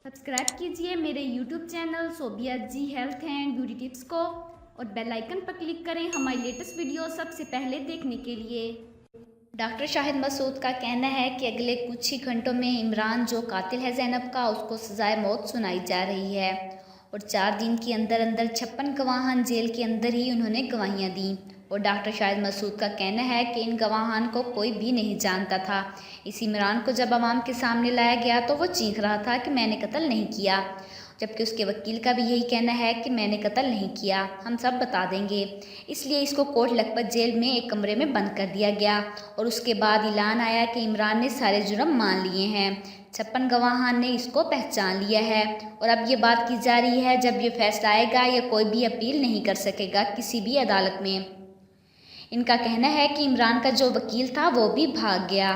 Subscribe कीजिए मेरे YouTube channel Sobia ji health and beauty tips को और बेल आइकन पर क्लिक करें हमारी लेटेस्ट वीडियो सबसे पहले देखने के लिए। डॉक्टर शाहिद मसूद का कहना है कि अगले कुछ ही घंटों में इमरान जो कातिल है ज़ैनब का, उसको सज़ाए मौत सुनाई जा रही है और 4 दिन के अंदर अंदर 56 गवाहान जेल के अंदर ही उन्होंने गवाहियाँ दी। और डॉक्टर शाहिद मसूद का कहना है कि इन गवाहान को कोई भी नहीं जानता था। इस इमरान को जब आवाम के सामने लाया गया तो वो चीख रहा था कि मैंने कत्ल नहीं किया, जबकि उसके वकील का भी यही कहना है कि मैंने कत्ल नहीं किया, हम सब बता देंगे। इसलिए इसको कोट लखपत जेल में एक कमरे में बंद कर दिया गया और उसके बाद ऐलान आया कि इमरान ने सारे जुर्म मान लिए हैं। 56 गवाहान ने इसको पहचान लिया है और अब ये बात की जा रही है जब ये फैसला आएगा या कोई भी अपील नहीं कर सकेगा किसी भी अदालत में। इनका कहना है कि इमरान का जो वकील था वो भी भाग गया।